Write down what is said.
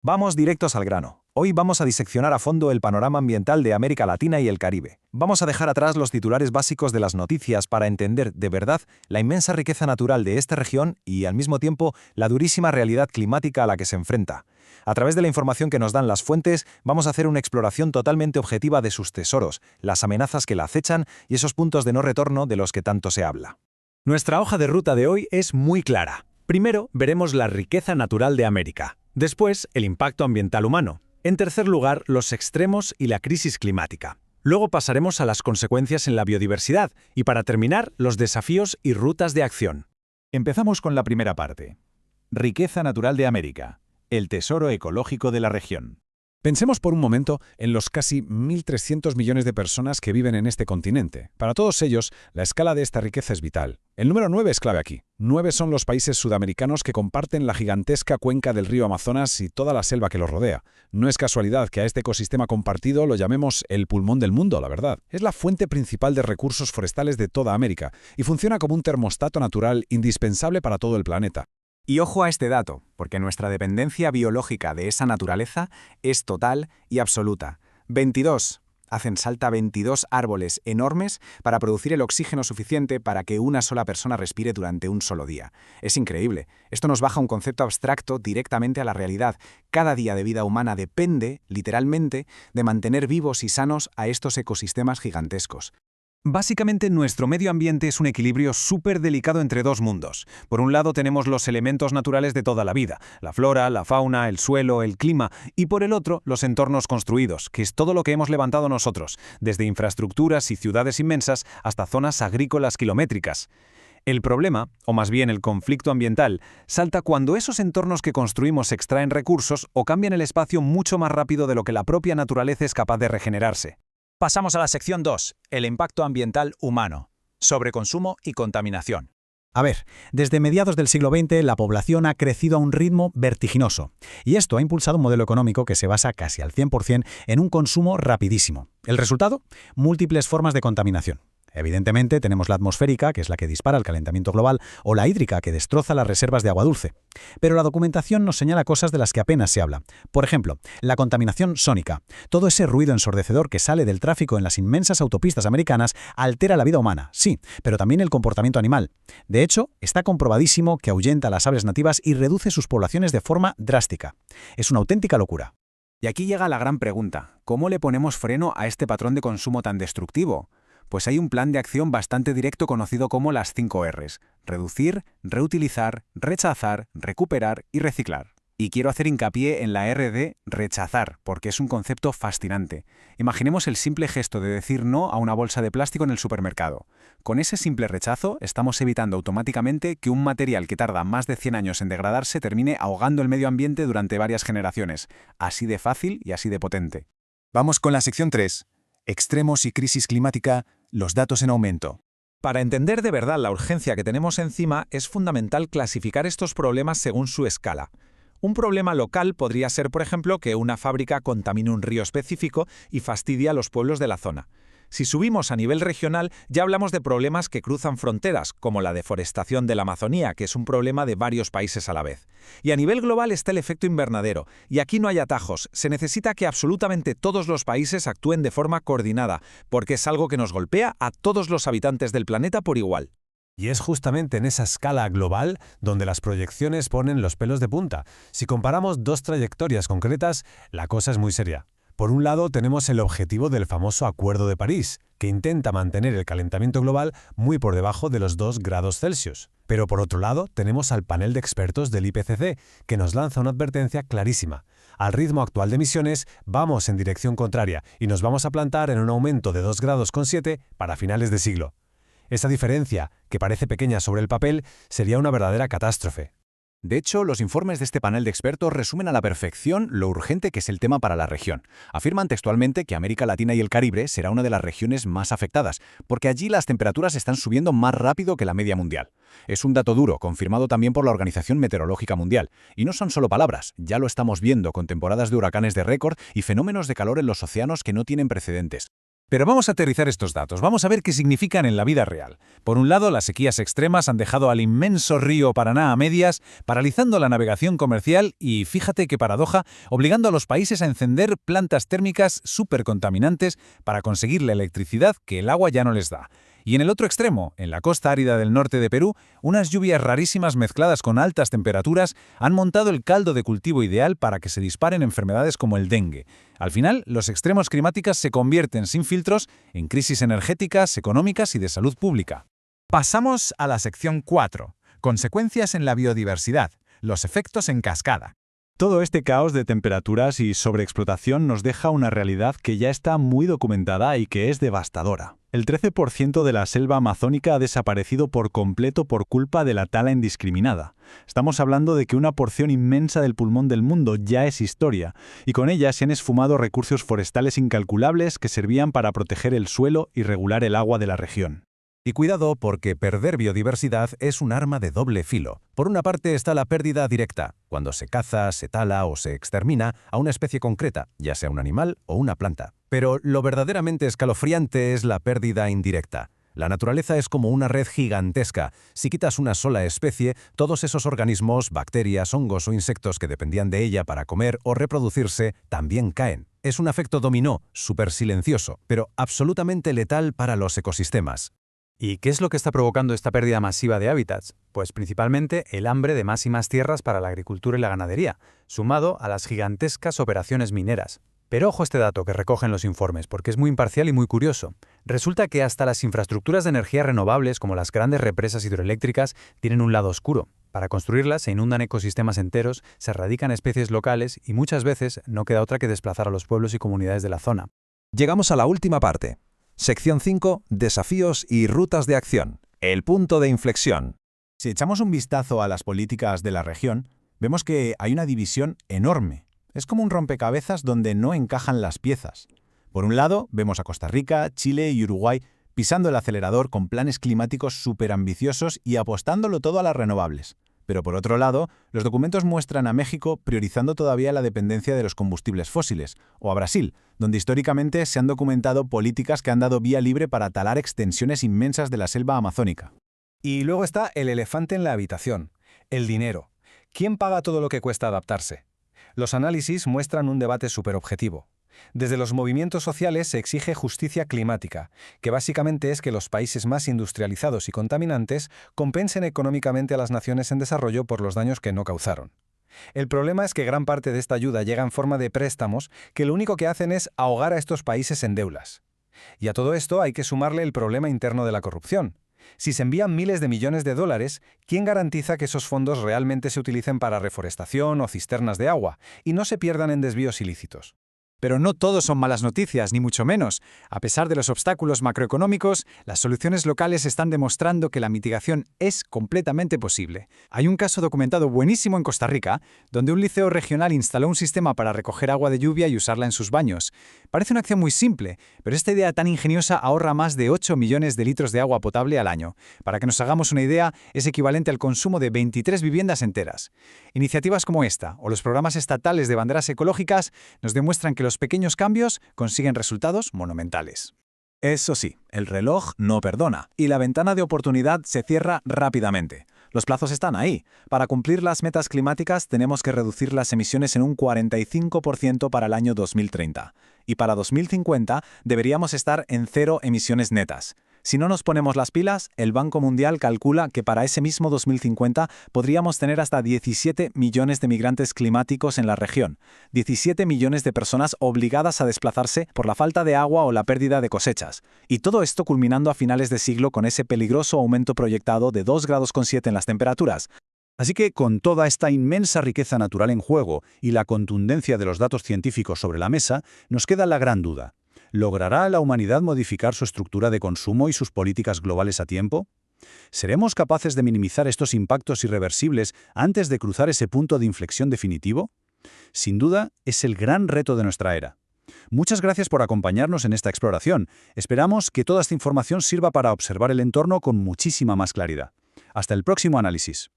Vamos directos al grano. Hoy vamos a diseccionar a fondo el panorama ambiental de América Latina y el Caribe. Vamos a dejar atrás los titulares básicos de las noticias para entender, de verdad, la inmensa riqueza natural de esta región y, al mismo tiempo, la durísima realidad climática a la que se enfrenta. A través de la información que nos dan las fuentes, vamos a hacer una exploración totalmente objetiva de sus tesoros, las amenazas que la acechan y esos puntos de no retorno de los que tanto se habla. Nuestra hoja de ruta de hoy es muy clara. Primero, veremos la riqueza natural de América. Después, el impacto ambiental humano. En tercer lugar, los extremos y la crisis climática. Luego pasaremos a las consecuencias en la biodiversidad y, para terminar, los desafíos y rutas de acción. Empezamos con la primera parte. Riqueza natural de América. El tesoro ecológico de la región. Pensemos por un momento en los casi 1.300 millones de personas que viven en este continente. Para todos ellos, la escala de esta riqueza es vital. El número 9 es clave aquí. 9 son los países sudamericanos que comparten la gigantesca cuenca del río Amazonas y toda la selva que los rodea. No es casualidad que a este ecosistema compartido lo llamemos el pulmón del mundo, la verdad. Es la fuente principal de recursos forestales de toda América y funciona como un termostato natural indispensable para todo el planeta. Y ojo a este dato, porque nuestra dependencia biológica de esa naturaleza es total y absoluta. 22. Hacen falta 22 árboles enormes para producir el oxígeno suficiente para que una sola persona respire durante un solo día. Es increíble. Esto nos baja un concepto abstracto directamente a la realidad. Cada día de vida humana depende, literalmente, de mantener vivos y sanos a estos ecosistemas gigantescos. Básicamente, nuestro medio ambiente es un equilibrio súper delicado entre dos mundos. Por un lado tenemos los elementos naturales de toda la vida, la flora, la fauna, el suelo, el clima, y por el otro, los entornos construidos, que es todo lo que hemos levantado nosotros, desde infraestructuras y ciudades inmensas hasta zonas agrícolas kilométricas. El problema, o más bien el conflicto ambiental, salta cuando esos entornos que construimos extraen recursos o cambian el espacio mucho más rápido de lo que la propia naturaleza es capaz de regenerarse. Pasamos a la sección 2, el impacto ambiental humano, sobreconsumo y contaminación. A ver, desde mediados del siglo XX la población ha crecido a un ritmo vertiginoso, y esto ha impulsado un modelo económico que se basa casi al 100% en un consumo rapidísimo. ¿El resultado? Múltiples formas de contaminación. Evidentemente tenemos la atmosférica, que es la que dispara el calentamiento global, o la hídrica, que destroza las reservas de agua dulce. Pero la documentación nos señala cosas de las que apenas se habla. Por ejemplo, la contaminación sónica. Todo ese ruido ensordecedor que sale del tráfico en las inmensas autopistas americanas altera la vida humana, sí, pero también el comportamiento animal. De hecho, está comprobadísimo que ahuyenta a las aves nativas y reduce sus poblaciones de forma drástica. Es una auténtica locura. Y aquí llega la gran pregunta. ¿Cómo le ponemos freno a este patrón de consumo tan destructivo? Pues hay un plan de acción bastante directo conocido como las 5 Rs: reducir, reutilizar, rechazar, recuperar y reciclar. Y quiero hacer hincapié en la R de rechazar, porque es un concepto fascinante. Imaginemos el simple gesto de decir no a una bolsa de plástico en el supermercado. Con ese simple rechazo estamos evitando automáticamente que un material que tarda más de 100 años en degradarse termine ahogando el medio ambiente durante varias generaciones. Así de fácil y así de potente. Vamos con la sección 3. Extremos y crisis climática, los datos en aumento. Para entender de verdad la urgencia que tenemos encima, es fundamental clasificar estos problemas según su escala. Un problema local podría ser, por ejemplo, que una fábrica contamine un río específico y fastidie a los pueblos de la zona. Si subimos a nivel regional, ya hablamos de problemas que cruzan fronteras, como la deforestación de la Amazonía, que es un problema de varios países a la vez. Y a nivel global está el efecto invernadero, y aquí no hay atajos. Se necesita que absolutamente todos los países actúen de forma coordinada, porque es algo que nos golpea a todos los habitantes del planeta por igual. Y es justamente en esa escala global donde las proyecciones ponen los pelos de punta. Si comparamos dos trayectorias concretas, la cosa es muy seria. Por un lado, tenemos el objetivo del famoso Acuerdo de París, que intenta mantener el calentamiento global muy por debajo de los 2 grados Celsius. Pero por otro lado, tenemos al panel de expertos del IPCC, que nos lanza una advertencia clarísima. Al ritmo actual de emisiones, vamos en dirección contraria y nos vamos a plantar en un aumento de 2,7 grados para finales de siglo. Esa diferencia, que parece pequeña sobre el papel, sería una verdadera catástrofe. De hecho, los informes de este panel de expertos resumen a la perfección lo urgente que es el tema para la región. Afirman textualmente que América Latina y el Caribe será una de las regiones más afectadas, porque allí las temperaturas están subiendo más rápido que la media mundial. Es un dato duro, confirmado también por la Organización Meteorológica Mundial. Y no son solo palabras, ya lo estamos viendo con temporadas de huracanes de récord y fenómenos de calor en los océanos que no tienen precedentes. Pero vamos a aterrizar estos datos, vamos a ver qué significan en la vida real. Por un lado, las sequías extremas han dejado al inmenso río Paraná a medias, paralizando la navegación comercial y, fíjate qué paradoja, obligando a los países a encender plantas térmicas supercontaminantes para conseguir la electricidad que el agua ya no les da. Y en el otro extremo, en la costa árida del norte de Perú, unas lluvias rarísimas mezcladas con altas temperaturas han montado el caldo de cultivo ideal para que se disparen enfermedades como el dengue. Al final, los extremos climáticos se convierten sin filtros en crisis energéticas, económicas y de salud pública. Pasamos a la sección 4. Consecuencias en la biodiversidad. Los efectos en cascada. Todo este caos de temperaturas y sobreexplotación nos deja una realidad que ya está muy documentada y que es devastadora. El 13% de la selva amazónica ha desaparecido por completo por culpa de la tala indiscriminada. Estamos hablando de que una porción inmensa del pulmón del mundo ya es historia, y con ella se han esfumado recursos forestales incalculables que servían para proteger el suelo y regular el agua de la región. Y cuidado porque perder biodiversidad es un arma de doble filo. Por una parte está la pérdida directa, cuando se caza, se tala o se extermina a una especie concreta, ya sea un animal o una planta. Pero lo verdaderamente escalofriante es la pérdida indirecta. La naturaleza es como una red gigantesca. Si quitas una sola especie, todos esos organismos, bacterias, hongos o insectos que dependían de ella para comer o reproducirse, también caen. Es un efecto dominó, súper silencioso, pero absolutamente letal para los ecosistemas. ¿Y qué es lo que está provocando esta pérdida masiva de hábitats? Pues principalmente el hambre de más y más tierras para la agricultura y la ganadería, sumado a las gigantescas operaciones mineras. Pero ojo a este dato que recogen los informes, porque es muy imparcial y muy curioso. Resulta que hasta las infraestructuras de energía renovables, como las grandes represas hidroeléctricas, tienen un lado oscuro. Para construirlas se inundan ecosistemas enteros, se erradican especies locales y muchas veces no queda otra que desplazar a los pueblos y comunidades de la zona. Llegamos a la última parte. Sección 5. Desafíos y rutas de acción. El punto de inflexión. Si echamos un vistazo a las políticas de la región, vemos que hay una división enorme. Es como un rompecabezas donde no encajan las piezas. Por un lado, vemos a Costa Rica, Chile y Uruguay pisando el acelerador con planes climáticos superambiciosos y apostándolo todo a las renovables. Pero por otro lado, los documentos muestran a México priorizando todavía la dependencia de los combustibles fósiles, o a Brasil, donde históricamente se han documentado políticas que han dado vía libre para talar extensiones inmensas de la selva amazónica. Y luego está el elefante en la habitación, el dinero. ¿Quién paga todo lo que cuesta adaptarse? Los análisis muestran un debate superobjetivo. Desde los movimientos sociales se exige justicia climática, que básicamente es que los países más industrializados y contaminantes compensen económicamente a las naciones en desarrollo por los daños que no causaron. El problema es que gran parte de esta ayuda llega en forma de préstamos que lo único que hacen es ahogar a estos países en deudas. Y a todo esto hay que sumarle el problema interno de la corrupción. Si se envían miles de millones de dólares, ¿quién garantiza que esos fondos realmente se utilicen para reforestación o cisternas de agua y no se pierdan en desvíos ilícitos? Pero no todo son malas noticias, ni mucho menos. A pesar de los obstáculos macroeconómicos, las soluciones locales están demostrando que la mitigación es completamente posible. Hay un caso documentado buenísimo en Costa Rica, donde un liceo regional instaló un sistema para recoger agua de lluvia y usarla en sus baños. Parece una acción muy simple, pero esta idea tan ingeniosa ahorra más de 8 millones de litros de agua potable al año. Para que nos hagamos una idea, es equivalente al consumo de 23 viviendas enteras. Iniciativas como esta, o los programas estatales de banderas ecológicas, nos demuestran que los pequeños cambios consiguen resultados monumentales. Eso sí, el reloj no perdona y la ventana de oportunidad se cierra rápidamente. Los plazos están ahí. Para cumplir las metas climáticas tenemos que reducir las emisiones en un 45% para el año 2030. Y para 2050 deberíamos estar en 0 emisiones netas. Si no nos ponemos las pilas, el Banco Mundial calcula que para ese mismo 2050 podríamos tener hasta 17 millones de migrantes climáticos en la región, 17 millones de personas obligadas a desplazarse por la falta de agua o la pérdida de cosechas, y todo esto culminando a finales de siglo con ese peligroso aumento proyectado de 2,7 grados en las temperaturas. Así que, con toda esta inmensa riqueza natural en juego y la contundencia de los datos científicos sobre la mesa, nos queda la gran duda. ¿Logrará la humanidad modificar su estructura de consumo y sus políticas globales a tiempo? ¿Seremos capaces de minimizar estos impactos irreversibles antes de cruzar ese punto de inflexión definitivo? Sin duda, es el gran reto de nuestra era. Muchas gracias por acompañarnos en esta exploración. Esperamos que toda esta información sirva para observar el entorno con muchísima más claridad. Hasta el próximo análisis.